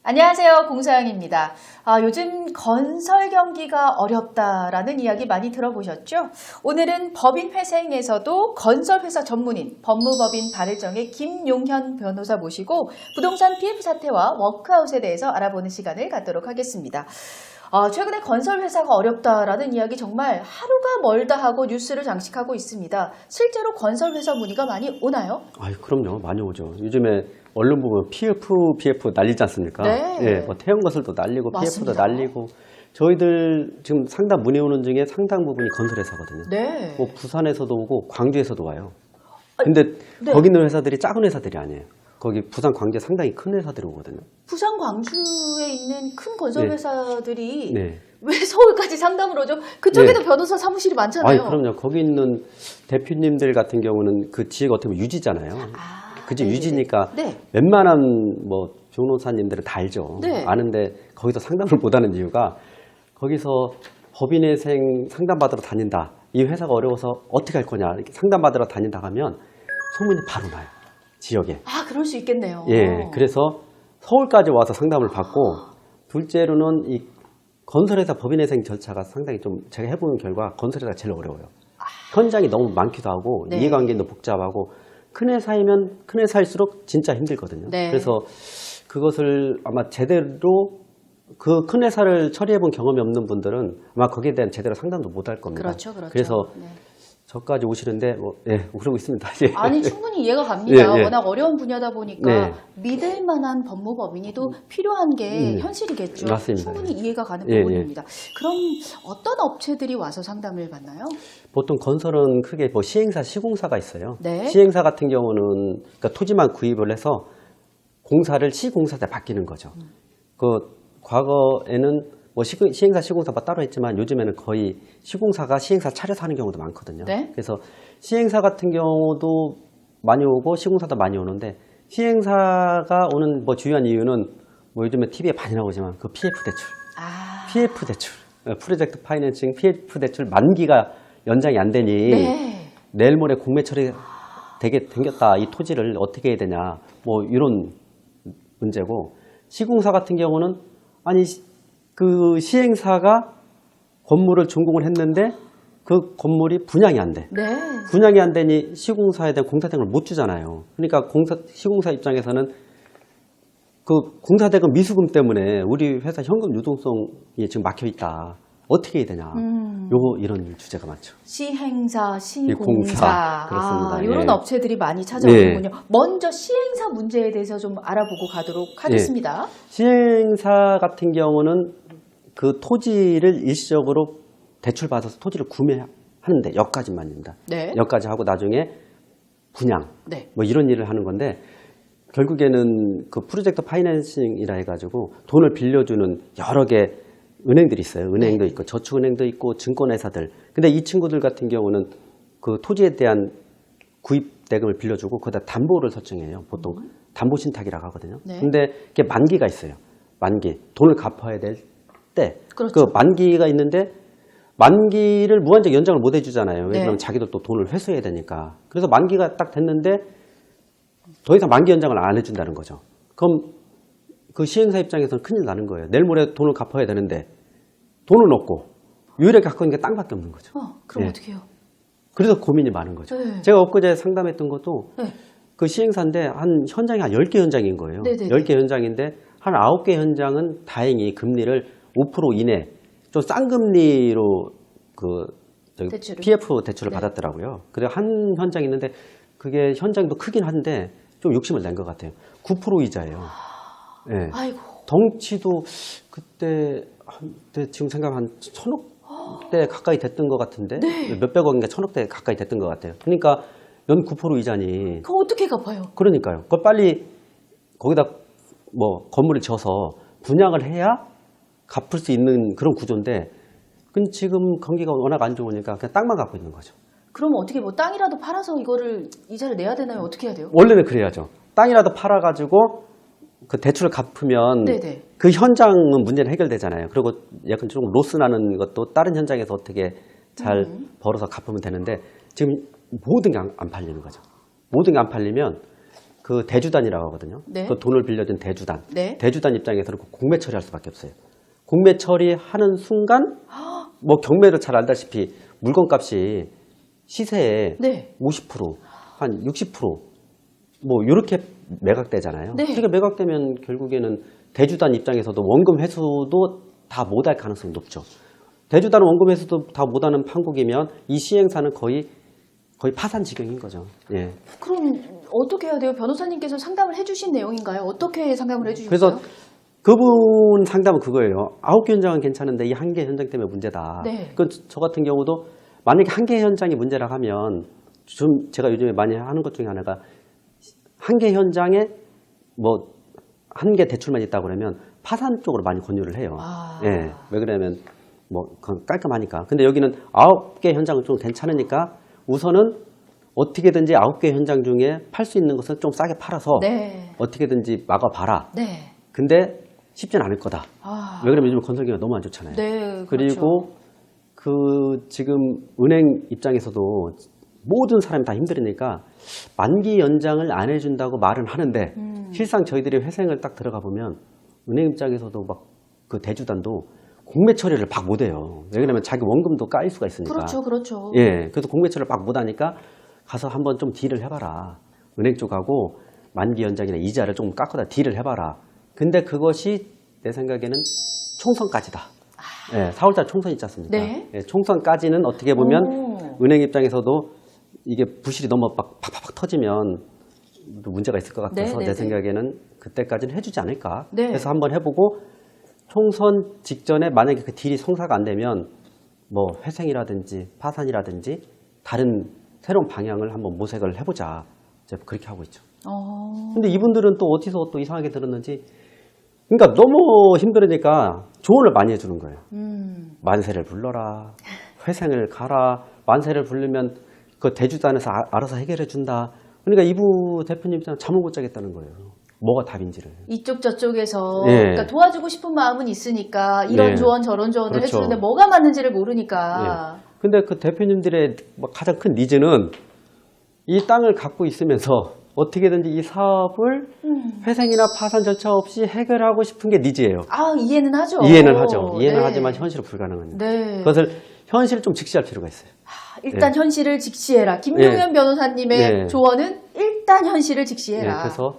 안녕하세요. 공사영입니다. 요즘 건설 경기가 어렵다라는 이야기 많이 들어보셨죠? 오늘은 법인회생에서도 건설회사 전문인 법무법인 발을정의 김용현 변호사 모시고 부동산 PF 사태와 워크아웃에 대해서 알아보는 시간을 갖도록 하겠습니다. 최근에 건설회사가 어렵다라는 이야기 정말 하루가 멀다 하고 뉴스를 장식하고 있습니다. 실제로 건설회사 문의가 많이 오나요? 그럼요. 많이 오죠. 요즘에 언론 보면 BF 난리지 않습니까? 네. 예, 뭐 태형건설도 난리고 맞습니다. PF도 난리고 저희들 지금 상담 문의 오는 중에 상당 부분이 건설회사거든요. 네. 뭐 부산에서도 오고 광주에서도 와요. 근데 네. 거기 있는 회사들이 작은 회사들이 아니에요. 거기 부산, 광주에 상당히 큰 회사들이 오거든요. 부산, 광주에 있는 큰 건설회사들이 네. 왜 서울까지 상담을 오죠? 그쪽에도 변호사 사무실이 많잖아요. 그럼요. 거기 있는 대표님들 같은 경우는 그 지역 어떻게 보면 유지잖아요. 그지 네네네. 유지니까 네. 웬만한 뭐 변호사님들은 다 알죠. 네. 아는데 거기서 상담을 못하는 이유가 거기서 법인회생 상담받으러 다닌다. 이 회사가 어려워서 어떻게 할 거냐. 이렇게 상담받으러 다닌다 하면 소문이 바로 나요. 지역에. 그럴 수 있겠네요. 예. 그래서 서울까지 와서 상담을 받고 둘째로는 이 건설회사 법인회생 절차가 상당히 좀 제가 해보는 결과 건설회사가 제일 어려워요. 현장이 너무 많기도 하고 네. 이해관계도 복잡하고 큰 회사이면 큰 회사일수록 진짜 힘들거든요. 네. 그래서 그것을 아마 제대로 그 큰 회사를 처리해본 경험이 없는 분들은 아마 거기에 대한 제대로 상담도 못 할 겁니다. 그렇죠. 그래서 네. 저까지 오시는데 그러고 있습니다. 아니 충분히 이해가 갑니다. 예. 워낙 어려운 분야다 보니까 네. 믿을 만한 법무법인이 또 필요한 게 현실이겠죠. 맞습니다. 충분히 이해가 가는 예, 부분입니다. 그럼 어떤 업체들이 와서 상담을 받나요? 보통 건설은 크게 뭐 시행사, 시공사가 있어요. 네. 시행사 같은 경우는 그러니까 토지만 구입을 해서 공사를 시공사한테 맡기는 거죠. 그 과거에는 뭐 시행사, 시공사가 따로 했지만 요즘에는 거의 시공사가 시행사 차려서 하는 경우도 많거든요. 네. 그래서 시행사 같은 경우도 많이 오고 시공사도 많이 오는데 시행사가 오는 뭐 주요한 이유는 뭐 요즘에 TV에 많이 나오지만 그 PF 대출. PF 대출, 프로젝트 파이낸싱 PF 대출 만기가 연장이 안 되니 네. 내일 모레 공매 처리 되게 생겼다. 이 토지를 어떻게 해야 되냐. 뭐 이런 문제고 시공사 같은 경우는 아니 그 시행사가 건물을 준공을 했는데 그 건물이 분양이 안 돼. 네. 분양이 안 되니 시공사에 대한 공사대금을 못 주잖아요. 그러니까 시공사 입장에서는 그 공사대금 미수금 때문에 우리 회사 현금 유동성이 지금 막혀 있다. 어떻게 해야 되냐. 이런 주제가 많죠. 시행사, 시공사. 공사. 그렇습니다. 이런 예. 업체들이 많이 찾아오는군요. 먼저 시행사 문제에 대해서 좀 알아보고 가도록 하겠습니다. 시행사 같은 경우는 그 토지를 일시적으로 대출받아서 토지를 구매하는데 여기까지만입니다. 네. 여기까지 하고 나중에 분양 네. 뭐 이런 일을 하는 건데 결국에는 그 프로젝트 파이낸싱이라 해가지고 돈을 빌려주는 여러 개 은행들이 있어요. 은행도 있고 저축은행도 있고 증권회사들. 근데 이 친구들 같은 경우는 그 토지에 대한 구입 대금을 빌려주고 거기다 담보를 설정해요. 보통 담보 신탁이라고 하거든요. 네. 근데 그게 만기가 있어요. 만기. 돈을 갚아야 될 때. 그렇죠. 그 만기가 있는데 만기를 무한정 연장을 못 해주잖아요. 왜냐하면 네. 자기도 또 돈을 회수해야 되니까. 그래서 만기가 딱 됐는데 더 이상 만기 연장을 안 해준다는 거죠. 그럼 그 시행사 입장에서는 큰일 나는 거예요. 내일 모레 돈을 갚아야 되는데 돈은 없고 유일하게 갖고 있는 게 땅밖에 없는 거죠. 그럼 예. 어떻게 해요? 그래서 고민이 많은 거죠. 네. 제가 엊그제 상담했던 것도 네. 그 시행사인데 한 현장이 한 10개 현장인 거예요. 네네네. 10개 현장인데 한 9개 현장은 다행히 금리를 5% 이내 좀 싼 금리로 그 대출을? PF 대출을 네. 받았더라고요. 그래 한 현장 있는데 그게 현장도 크긴 한데 좀 욕심을 낸 것 같아요. 9% 이자예요. 네. 아이고. 덩치도 그때 지금 생각하면 한 1,000억대 가까이 됐던 것 같은데 네. 몇백억인가 1,000억대 가까이 됐던 것 같아요. 그러니까 연 9% 이자니 그거 어떻게 갚아요? 그러니까요. 그걸 빨리 거기다 뭐 건물을 지어서 분양을 해야 갚을 수 있는 그런 구조인데 근데 지금 경기가 워낙 안 좋으니까 그냥 땅만 갖고 있는 거죠. 그럼 어떻게 뭐 땅이라도 팔아서 이거를 이자를 내야 되나요? 어떻게 해야 돼요? 원래는 그래야죠. 땅이라도 팔아가지고 그 대출을 갚으면 네네. 그 현장은 문제는 해결되잖아요. 그리고 약간 조금 로스 나는 것도 다른 현장에서 어떻게 잘 벌어서 갚으면 되는데 지금 모든 게 안 팔리는 거죠. 모든 게 안 팔리면 그 대주단이라고 하거든요. 네. 그 돈을 빌려준 대주단. 네. 대주단 입장에서는 그 공매 처리할 수밖에 없어요. 공매 처리하는 순간 뭐 경매를 잘 알다시피 물건값이 시세의 네. 50%, 한 60%뭐 이렇게 매각되잖아요. 네. 그러니까 매각되면 결국에는 대주단 입장에서도 원금 회수도 다 못할 가능성이 높죠. 대주단 원금 회수도 다 못하는 판국이면 이 시행사는 거의 파산 지경인 거죠. 예. 그럼 어떻게 해야 돼요? 변호사님께서 상담을 해주신 내용인가요? 어떻게 상담을 해주셨어요? 그래서 그분 상담은 그거예요. 9개 현장은 괜찮은데 이 한 개 현장 때문에 문제다. 네. 저 같은 경우도 만약에 한 개 현장이 문제라 하면 좀 제가 요즘에 많이 하는 것 중에 하나가 한 개 현장에 뭐 한 개 대출만 있다고 그러면 파산 쪽으로 많이 권유를 해요. 아. 예. 왜 그러냐면 뭐 그건 깔끔하니까. 근데 여기는 9개 현장은 좀 괜찮으니까 우선은 어떻게든지 9개 현장 중에 팔 수 있는 것은 좀 싸게 팔아서 네. 어떻게든지 막아봐라. 네. 근데 쉽진 않을 거다. 아. 왜 그러면 요즘 건설기가 너무 안 좋잖아요. 네. 그리고 그 지금 은행 입장에서도 모든 사람이 다 힘들으니까 만기 연장을 안 해준다고 말은 하는데 실상 저희들이 회생을 딱 들어가 보면 은행 입장에서도 막 그 대주단도 공매 처리를 막 못해요. 왜 그러냐면 자기 원금도 까일 수가 있으니까. 그렇죠. 그렇죠. 예, 그래서 공매 처리를 막 못하니까 가서 한번 좀 딜을 해봐라. 은행 쪽하고 만기 연장이나 이자를 좀 깎아다 딜을 해봐라. 근데 그것이 내 생각에는 총선까지다. 예, 4월달 총선 있지 않습니까? 네. 예, 총선까지는 어떻게 보면 오. 은행 입장에서도 이게 부실이 너무 막 팍팍팍 터지면 또 문제가 있을 것 같아서 네, 네, 내 생각에는 그때까지는 해주지 않을까. 네. 그래서 한번 해보고 총선 직전에 만약에 그 딜이 성사가 안 되면 뭐 회생이라든지 파산이라든지 다른 새로운 방향을 한번 모색을 해보자. 이제 그렇게 하고 있죠. 근데 이분들은 또 어디서 또 이상하게 들었는지, 그러니까 너무 힘들으니까 조언을 많이 해주는 거예요. 만세를 불러라, 회생을 가라, 만세를 부르면 그 대주단에서 알아서 해결해 준다. 그러니까 이부 대표님 입장은 잠을 못 자겠다는 거예요. 뭐가 답인지를. 이쪽 저쪽에서 예. 그러니까 도와주고 싶은 마음은 있으니까 이런 예. 조언 저런 조언을 그렇죠. 해주는데 뭐가 맞는지를 모르니까. 예. 근데 그 대표님들의 뭐 가장 큰 니즈는 이 땅을 갖고 있으면서 어떻게든지 이 사업을 회생이나 파산 절차 없이 해결하고 싶은 게 니즈예요. 아, 이해는 하죠. 이해는 하죠. 이해는 네. 하지만 현실은 불가능합니다. 네. 그것을 현실을 좀 직시할 필요가 있어요. 일단 현실을 직시해라. 김용현 변호사님의 예. 조언은 일단 현실을 직시해라. 네, 그래서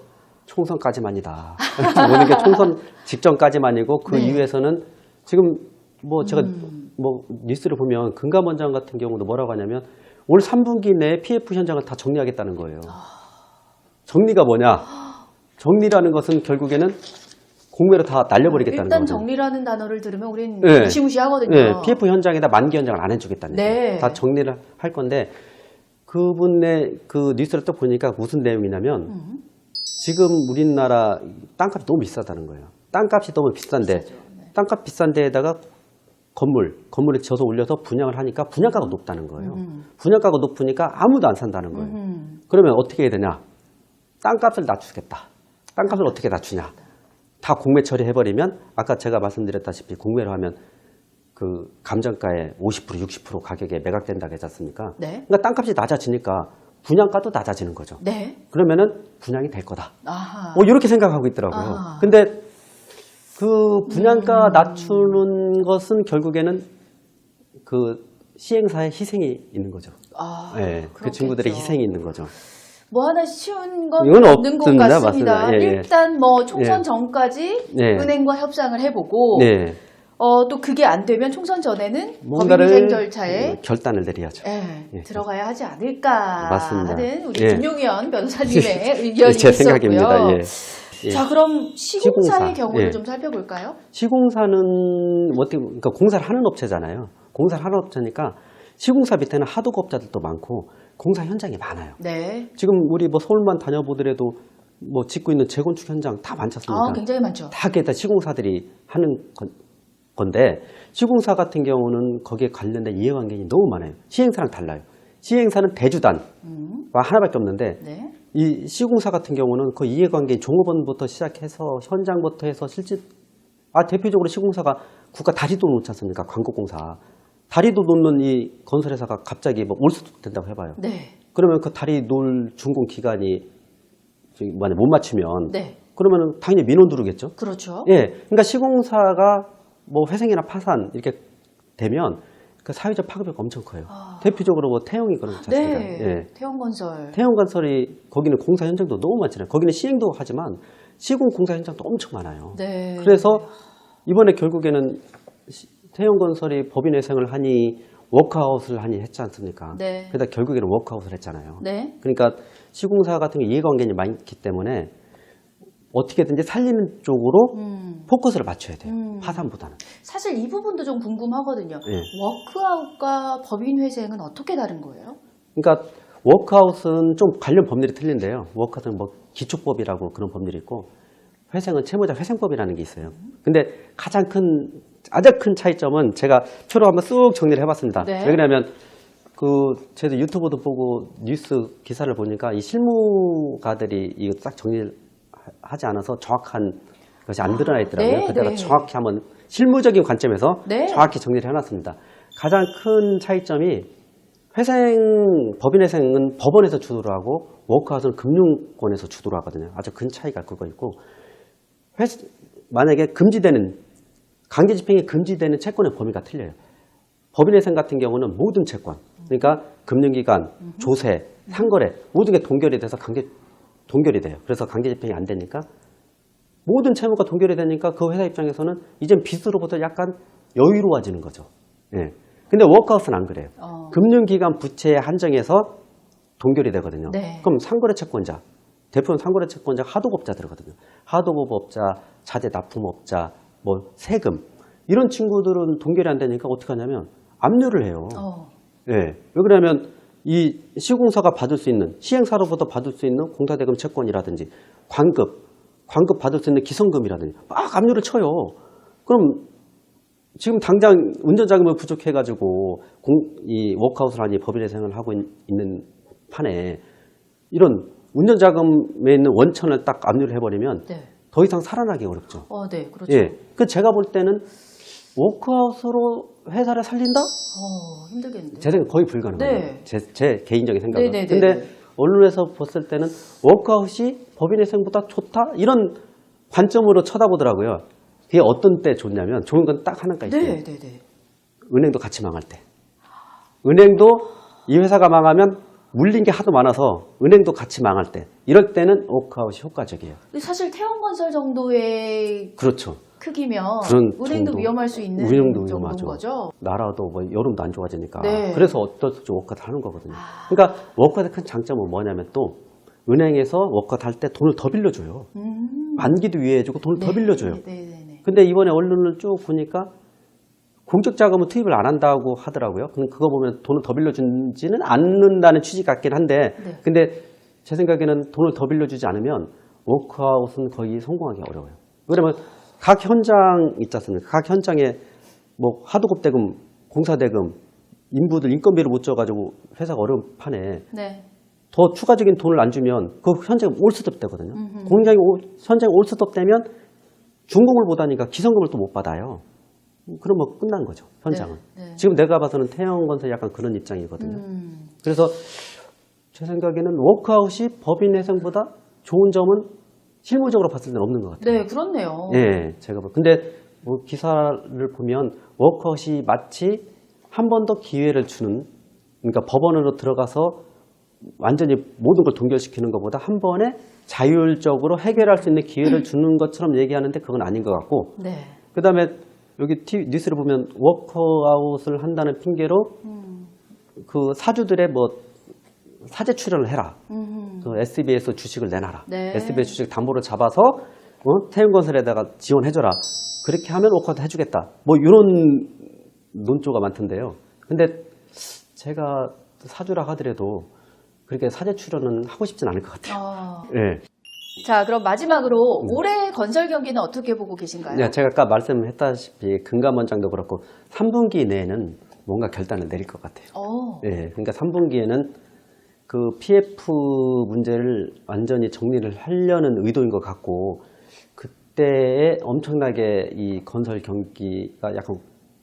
총선까지만이다. 모든 게 총선 직전까지만이고 그 네. 이후에서는 지금 뭐 제가 뭐 뉴스를 보면 금감원장 같은 경우도 뭐라고 하냐면 올 3분기 내에 PF 현장을 다 정리하겠다는 거예요. 정리가 뭐냐? 정리라는 것은 결국에는 공매로 다 날려버리겠다는 일단 거죠. 정리라는 단어를 들으면 우린 네. 무시무시하거든요. 네, PF 현장에다 만기 현장을 안 해주겠다는 네. 거예요. 다 정리를 할 건데 그분의 그 뉴스를 또 보니까 무슨 내용이냐면 지금 우리나라 땅값이 너무 비싸다는 거예요. 땅값이 너무 비싼데 땅값 비싼 데에다가 건물을 지어서 올려서 분양을 하니까 분양가가 높다는 거예요. 분양가가 높으니까 아무도 안 산다는 거예요. 그러면 어떻게 해야 되냐? 땅값을 낮추겠다. 땅값을 어떻게 낮추냐? 다 공매 처리해버리면 아까 제가 말씀드렸다시피 공매로 하면 그 감정가의 50% 60% 가격에 매각된다고 했지 않습니까? 네. 그러니까 땅값이 낮아지니까 분양가도 낮아지는 거죠. 네. 그러면은 분양이 될 거다. 아하. 이렇게 생각하고 있더라고요. 아. 근데 그 분양가 낮추는 것은 결국에는 그 시행사의 희생이 있는 거죠. 아, 네, 그 그렇겠죠. 친구들의 희생이 있는 거죠. 뭐 하나 쉬운 건 이건 없는 것 없습니다. 같습니다. 맞습니다. 예, 예. 일단 뭐 총선 예. 전까지 예. 은행과 협상을 해보고 네, 또 그게 안 되면 총선 전에는 뭔가를 법인위생 절차에 결단을 내려야죠. 예, 예. 들어가야 하지 않을까 맞습니다. 하는 우리 예. 김용현 변호사님의 의견이 제 있었고요. 생각입니다. 예. 예. 자, 그럼 시공사의 시공사. 경우를 예. 좀 살펴볼까요? 시공사는 어떻게 그러니까 공사를 하는 업체잖아요. 공사를 하는 업체니까 시공사 밑에는 하도급자들도 많고 공사 현장이 많아요. 네. 지금 우리 뭐 서울만 다녀보더라도 뭐 짓고 있는 재건축 현장 다 많지 않습니까? 굉장히 많죠. 다 그게 다 시공사들이 하는 건데 시공사 같은 경우는 거기에 관련된 이해관계가 너무 많아요. 시행사랑 달라요. 시행사는 대주단과 하나밖에 없는데 네. 이 시공사 같은 경우는 그 이해관계인 종업원부터 시작해서 현장부터 해서 실제 대표적으로 시공사가 국가 다리도 놓지 않습니까? 광고공사. 다리도 놓는 이 건설회사가 갑자기 뭐 올 수도 된다고 해봐요. 네. 그러면 그 다리 놓을 준공 기간이 못 맞추면 네. 그러면 당연히 민원 들어오겠죠. 그렇죠. 예, 그러니까 시공사가 뭐 회생이나 파산 이렇게 되면 그 사회적 파급이 엄청 커요. 대표적으로 뭐 태영이 그런 거 자체가. 네. 예. 태영건설. 태영건설이 거기는 공사 현장도 너무 많잖아요. 거기는 시행도 하지만 시공 공사 현장도 엄청 많아요. 네. 그래서 이번에 결국에는 태영건설이 법인회생을 하니 워크아웃을 하니 했지 않습니까? 네. 그러다 결국에는 워크아웃을 했잖아요. 네. 그러니까 시공사 같은 게 이해관계가 많기 때문에 어떻게든지 살리는 쪽으로 포커스를 맞춰야 돼요. 파산보다는. 사실 이 부분도 좀 궁금하거든요. 예. 워크아웃과 법인회생은 어떻게 다른 거예요? 그러니까 워크아웃은 좀 관련 법률이 틀린데요. 워크아웃은 뭐 기초법이라고 그런 법률이 있고 회생은 채무자 회생법이라는 게 있어요. 근데 가장 큰 차이점은 제가 표로 한번 쑥 정리를 해봤습니다. 네. 왜 그러냐면 저도 유튜브도 보고 뉴스 기사를 보니까 이 실무가들이 이거 딱 정리를 하지 않아서 정확한 것이 안 드러나 있더라고요. 네, 그래서 제가 네. 정확히 한번 실무적인 관점에서 네. 정확히 정리를 해놨습니다. 가장 큰 차이점이 법인회생은 법원에서 주도를 하고 워크아웃은 금융권에서 주도를 하거든요. 아주 큰 차이가 그거 있고 만약에 강제집행이 금지되는 채권의 범위가 틀려요. 법인회생 같은 경우는 모든 채권, 그러니까 금융기관, 조세, 상거래 모든 게 동결이 돼서 동결이 돼요. 그래서 강제집행이 안 되니까 모든 채무가 동결이 되니까 그 회사 입장에서는 이젠 빚으로부터 약간 여유로워지는 거죠. 예. 근데 워크아웃은 안 그래요. 금융기관 부채에 한정해서 동결이 되거든요. 네. 그럼 상거래 채권자, 대표는 상거래 채권자 하도급자 들어거든요. 하도급업자, 자재 납품업자, 뭐 세금 이런 친구들은 동결이 안 되니까 어떻게 하냐면 압류를 해요. 예. 왜 그러냐면 이 시공사가 받을 수 있는 시행사로부터 받을 수 있는 공사대금 채권이라든지 관급 받을 수 있는 기성금이라든지 막 압류를 쳐요. 그럼 지금 당장 운전자금이 부족해가지고 이 워크아웃을 하니 법인회생을 하고 있는 판에 이런 운전자금에 있는 원천을 딱 압류를 해버리면 네. 더 이상 살아나기 어렵죠. 네, 그렇죠. 예. 그 제가 볼 때는 워크아웃으로 회사를 살린다? 힘들겠는데. 제 생각 거의 불가능해요. 네. 제 개인적인 생각은. 네네네. 근데 언론에서 봤을 때는 워크아웃이 법인회생보다 좋다? 이런 관점으로 쳐다보더라고요. 그게 어떤 때 좋냐면 좋은 건 딱 하나가 있어요. 네. 은행도 같이 망할 때. 은행도 이 회사가 망하면 물린 게 하도 많아서 은행도 같이 망할 때. 이럴 때는 워크아웃이 효과적이에요. 근데 사실 태영건설 정도의 그렇죠. 크기면 그런 은행도 정도. 위험할 수 있는 은행도 정도인 위험하죠. 거죠. 나라도 뭐 여름도 안 좋아지니까. 네. 그래서 어쩔 수 없이 워크아웃 하는 거거든요. 그러니까 워크아웃의 큰 장점은 뭐냐면 또 은행에서 워크아웃 할 때 돈을 더 빌려줘요. 만기도 유예해주고 돈을 더 빌려줘요. 네. 근데 이번에 언론을 쭉 보니까 공적 자금을 투입을 안 한다고 하더라고요. 그거 보면 돈을 더 빌려주지는 않는다는 취지 같긴 한데, 네. 근데 제 생각에는 돈을 더 빌려주지 않으면 워크아웃은 거의 성공하기 어려워요. 왜냐면 각 현장 있지 않습니까? 각 현장에 뭐 하도급 대금, 공사 대금, 인부들 인건비를 못 줘가지고 회사가 어려운 판에 네. 더 추가적인 돈을 안 주면 그 현장이 올스톱 되거든요. 현장이 올스톱 되면 준공을 못 하니까 기성금을 또 못 받아요. 그러면 끝난 거죠, 현장은. 네. 지금 내가 봐서는 태영건설이 약간 그런 입장이거든요. 그래서 제 생각에는 워크아웃이 법인회생보다 좋은 점은 실무적으로 봤을 때는 없는 것 같아요. 네, 그렇네요. 예, 근데 뭐 기사를 보면 워크아웃이 마치 한 번 더 기회를 주는, 그러니까 법원으로 들어가서 완전히 모든 걸 동결시키는 것보다 한 번에 자율적으로 해결할 수 있는 기회를 주는 것처럼 얘기하는데 그건 아닌 것 같고, 네. 그 다음에 여기 뉴스를 보면 워크아웃을 한다는 핑계로 그 사주들의 뭐 사재 출연을 해라. 그 SBS 주식을 내놔라. 네. SBS 주식 담보를 잡아서 태영건설에다가 지원해줘라. 그렇게 하면 워크아웃 해주겠다. 뭐 이런 논조가 많던데요. 근데 제가 사주라 하더라도 그렇게 사재 출연은 하고 싶진 않을 것 같아요. 예. 자, 그럼 마지막으로 올해 건설 경기는 어떻게 보고 계신가요? 네, 제가 아까 말씀했다시피 금감원장도 그렇고 3분기 내에는 뭔가 결단을 내릴 것 같아요. 예, 그러니까 3분기에는 그 PF 문제를 완전히 정리를 하려는 의도인 것 같고 그때에 엄청나게 이 건설 경기가 약간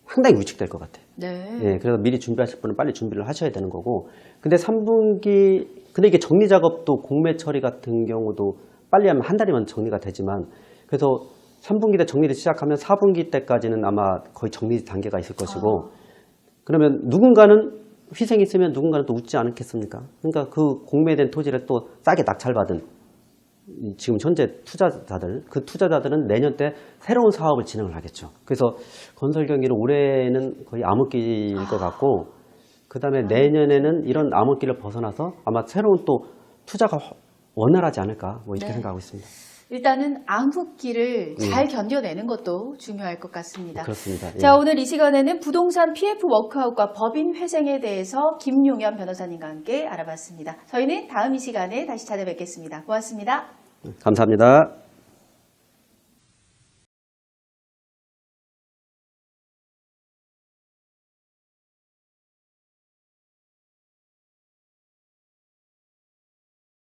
상당히 위축될 것 같아요. 네. 예, 그래서 미리 준비하실 분은 빨리 준비를 하셔야 되는 거고. 근데 3분기, 근데 이게 정리 작업도 공매 처리 같은 경우도 빨리 하면 한 달이면 정리가 되지만, 그래서 3분기 때 정리를 시작하면 4분기 때까지는 아마 거의 정리 단계가 있을 것이고, 그러면 누군가는 희생이 있으면 누군가는 또 웃지 않겠습니까? 그러니까 그 공매된 토지를 또 싸게 낙찰받은 지금 현재 투자자들, 그 투자자들은 내년 때 새로운 사업을 진행을 하겠죠. 그래서 건설 경기는 올해는 거의 암흑기일 것 같고, 그 다음에 내년에는 이런 암흑기를 벗어나서 아마 새로운 또 투자가 원활하지 않을까, 뭐 이렇게 네. 생각하고 있습니다. 일단은 암흑기를 잘 견뎌내는 것도 중요할 것 같습니다. 그렇습니다. 예. 자, 오늘 이 시간에는 부동산 PF 워크아웃과 법인 회생에 대해서 김용현 변호사님과 함께 알아봤습니다. 저희는 다음 이 시간에 다시 찾아뵙겠습니다. 고맙습니다. 감사합니다.